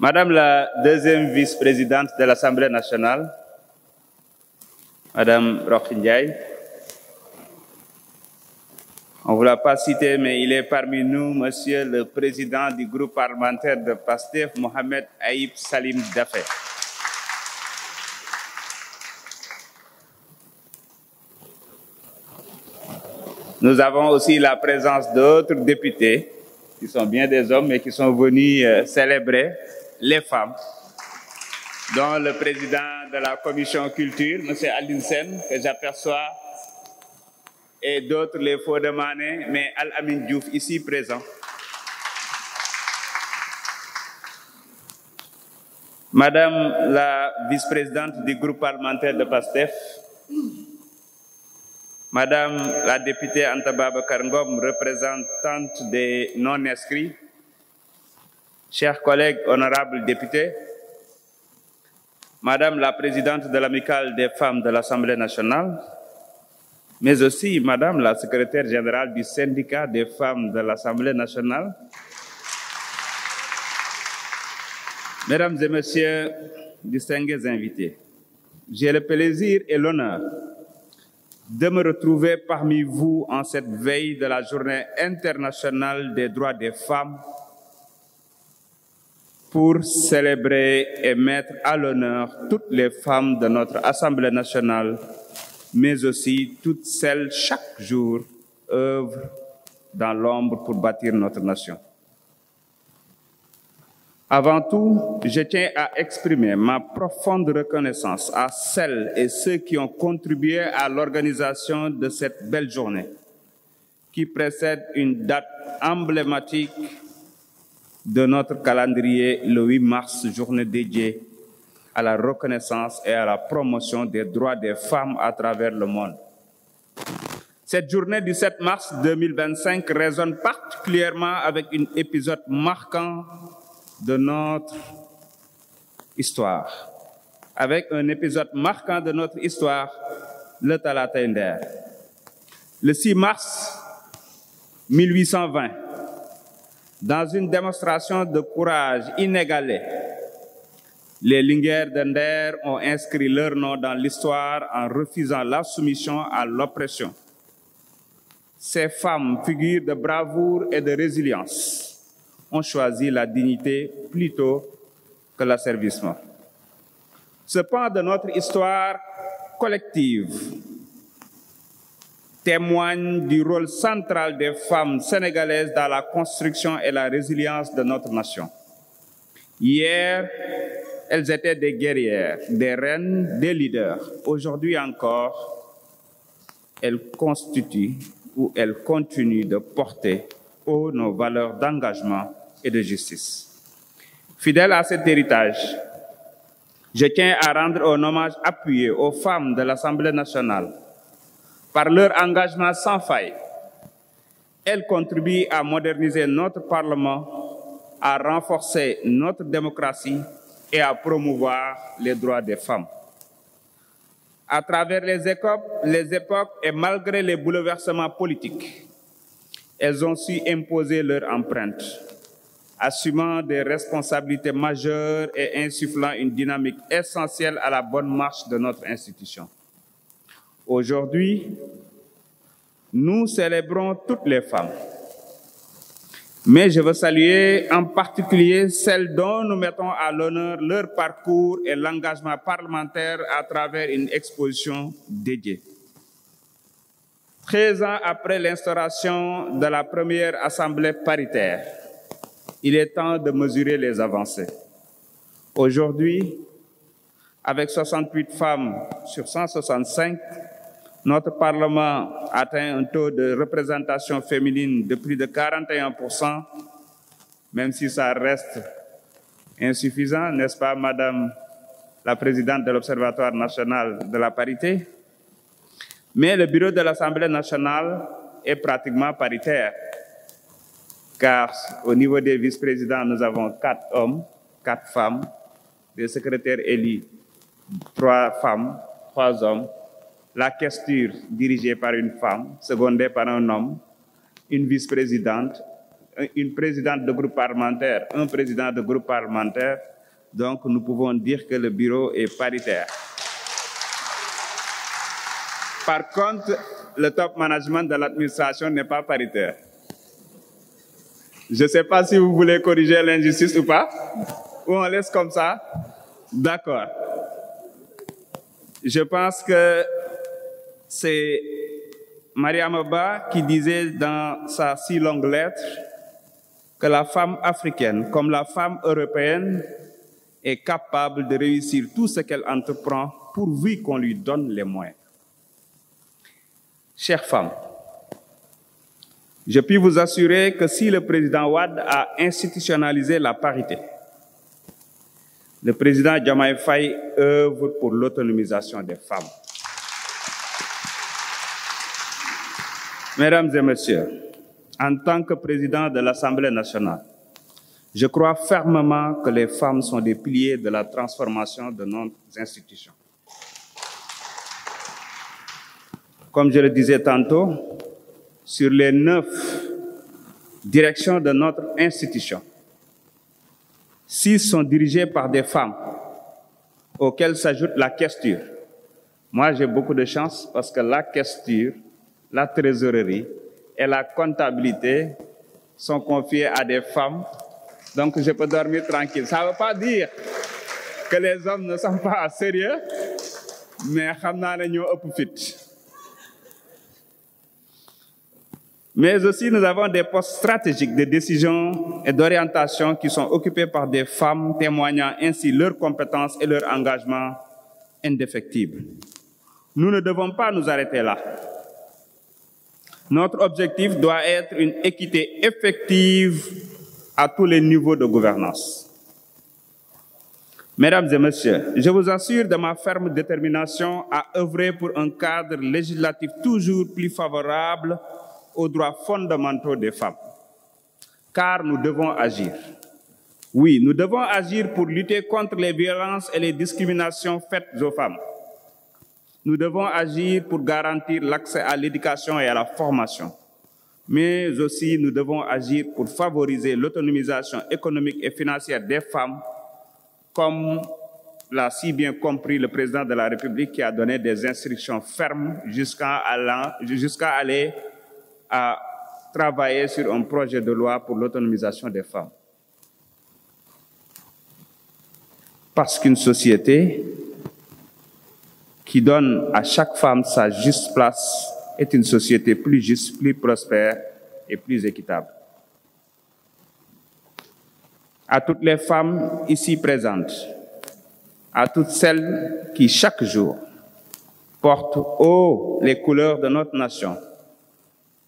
Madame la deuxième vice-présidente de l'Assemblée nationale, Madame Rokhaya Ndiaye, on ne vous l'a pas cité, mais il est parmi nous, Monsieur le Président du groupe parlementaire de PASTEF, Mohamed Aïb Salim Dafé. Nous avons aussi la présence d'autres députés, qui sont bien des hommes, mais qui sont venus célébrer les femmes, dont le président de la commission culture, M. Alioune Sène, que j'aperçois, et d'autres, les Fodemané, mais Al-Amin Diouf, ici présent. Madame la vice-présidente du groupe parlementaire de PASTEF, Madame la députée Anta Babacar Ngom, représentante des non-inscrits, chers collègues honorables députés, Madame la présidente de l'Amicale des femmes de l'Assemblée nationale, mais aussi Madame la secrétaire générale du syndicat des femmes de l'Assemblée nationale, Mesdames et Messieurs, distingués invités, j'ai le plaisir et l'honneur de me retrouver parmi vous en cette veille de la Journée internationale des droits des femmes pour célébrer et mettre à l'honneur toutes les femmes de notre Assemblée nationale, mais aussi toutes celles chaque jour œuvrent dans l'ombre pour bâtir notre nation. Avant tout, je tiens à exprimer ma profonde reconnaissance à celles et ceux qui ont contribué à l'organisation de cette belle journée, qui précède une date emblématique de notre calendrier, le 8 mars, journée dédiée à la reconnaissance et à la promotion des droits des femmes à travers le monde. Cette journée du 7 mars 2025 résonne particulièrement avec un épisode marquant de notre histoire. Avec un épisode marquant de notre histoire, le Talata Nder. Le 6 mars 1820, dans une démonstration de courage inégalée, les Linguères de Nder ont inscrit leur nom dans l'histoire en refusant la soumission à l'oppression. Ces femmes, figures de bravoure et de résilience, ont choisi la dignité plutôt que l'asservissement. Ce pan de notre histoire collective témoigne du rôle central des femmes sénégalaises dans la construction et la résilience de notre nation. Hier, elles étaient des guerrières, des reines, des leaders. Aujourd'hui encore, elles constituent ou elles continuent de porter haut nos valeurs d'engagement et de justice. Fidèle à cet héritage, je tiens à rendre un hommage appuyé aux femmes de l'Assemblée nationale. Par leur engagement sans faille, elles contribuent à moderniser notre Parlement, à renforcer notre démocratie et à promouvoir les droits des femmes. À travers les époques et malgré les bouleversements politiques, elles ont su imposer leur empreinte, assumant des responsabilités majeures et insufflant une dynamique essentielle à la bonne marche de notre institution. Aujourd'hui, nous célébrons toutes les femmes, mais je veux saluer en particulier celles dont nous mettons à l'honneur leur parcours et l'engagement parlementaire à travers une exposition dédiée. 13 ans après l'instauration de la première assemblée paritaire, il est temps de mesurer les avancées. Aujourd'hui, avec 68 femmes sur 165, notre Parlement atteint un taux de représentation féminine de plus de 41%, même si ça reste insuffisant, n'est-ce pas, Madame la Présidente de l'Observatoire national de la parité? Mais le bureau de l'Assemblée nationale est pratiquement paritaire, car au niveau des vice-présidents, nous avons 4 hommes, 4 femmes, des secrétaires élus, 3 femmes, 3 hommes, la questure dirigée par une femme, secondée par un homme, une vice-présidente, une présidente de groupe parlementaire, un président de groupe parlementaire. Donc, nous pouvons dire que le bureau est paritaire. Par contre, le top management de l'administration n'est pas paritaire. Je ne sais pas si vous voulez corriger l'injustice ou pas, ou on laisse comme ça. D'accord. Je pense que c'est Mariama Ba qui disait dans sa si longue lettre que la femme africaine, comme la femme européenne, est capable de réussir tout ce qu'elle entreprend pourvu qu'on lui donne les moyens. Chères femmes, je puis vous assurer que si le président Wade a institutionnalisé la parité, le président Diomaye Faye œuvre pour l'autonomisation des femmes. Mesdames et messieurs, en tant que président de l'Assemblée nationale, je crois fermement que les femmes sont des piliers de la transformation de nos institutions. Comme je le disais tantôt, sur les 9 directions de notre institution, 6 sont dirigées par des femmes, auxquelles s'ajoute la questure. Moi, j'ai beaucoup de chance parce que la questure, la trésorerie et la comptabilité sont confiées à des femmes. Donc, je peux dormir tranquille. Ça ne veut pas dire que les hommes ne sont pas sérieux, mais xam naa ne ñoo ëpp fit. Mais aussi, nous avons des postes stratégiques de décision et d'orientation qui sont occupés par des femmes, témoignant ainsi leurs compétences et leur engagement indéfectible. Nous ne devons pas nous arrêter là. Notre objectif doit être une équité effective à tous les niveaux de gouvernance. Mesdames et messieurs, je vous assure de ma ferme détermination à œuvrer pour un cadre législatif toujours plus favorable aux droits fondamentaux des femmes. Car nous devons agir. Oui, nous devons agir pour lutter contre les violences et les discriminations faites aux femmes. Nous devons agir pour garantir l'accès à l'éducation et à la formation. Mais aussi, nous devons agir pour favoriser l'autonomisation économique et financière des femmes, comme l'a si bien compris le président de la République qui a donné des instructions fermes jusqu'à aller à travailler sur un projet de loi pour l'autonomisation des femmes. Parce qu'une société qui donne à chaque femme sa juste place est une société plus juste, plus prospère et plus équitable. À toutes les femmes ici présentes, à toutes celles qui chaque jour portent haut les couleurs de notre nation,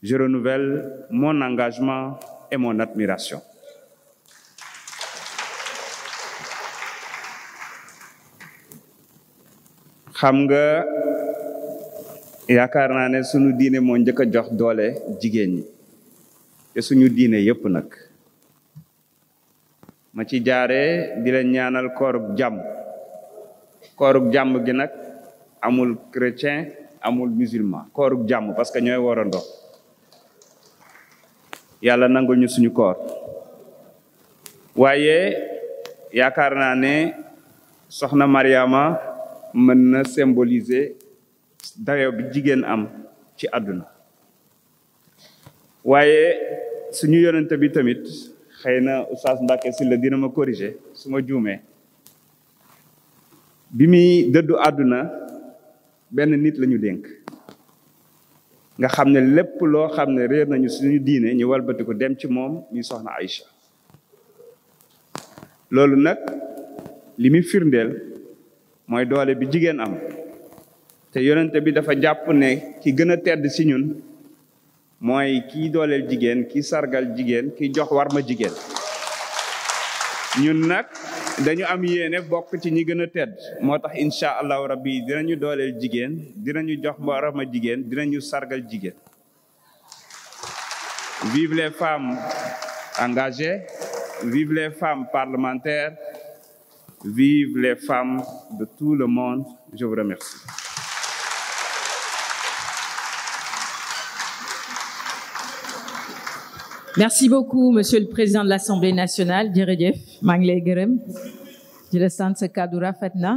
je renouvelle mon engagement et mon admiration. Xam nga yaakaar naa ne suñu diine moo njëkk a jox doole jigéen ñi te suñu diine yépp nag ma ci jaaree di leen ñaanal koorug jàmm gi nag amul chrétien amul musulman koorug jàmm parce que ñooy warandoo yàlla nangul ñu suñu koor waaye yaakaar naa ne soxna Mariama mën na symboliser dayo bi jigéen am ci àdduna waaye suñu yonent bi tamit xëy na Oustaz Mbacké Sylla dina ma corriger su ma juumee bi muy dëddu àdduna benn nit la ñu dénk nga xam ne lépp loo xam ne réer nañu suñu diine ñu walbati ko dem ci moom ñuy soxna Aïcha loolu nag li muy firndeel mooy doole bi jigéen am te yonente bi dafa jàpp ne ki gën a tedd ci ñun mooy kii dooleel jigéen kii sargal jigéen kii jox war ma jigéen ñun nag dañu am yéene bokk ci ñi gën a tedd moo tax incha allahu rabbi dinañu dooleel jigéen dinañu jox war ma jigéen dinañu sargal jigéen. Vive les femmes engagées, vive les femmes parlementaires, vive les femmes de tout le monde. Je vous remercie. Merci beaucoup, Monsieur le Président de l'Assemblée nationale. Jërëjëf maa ngi lay gërëm di la sant sa kàddu rafet na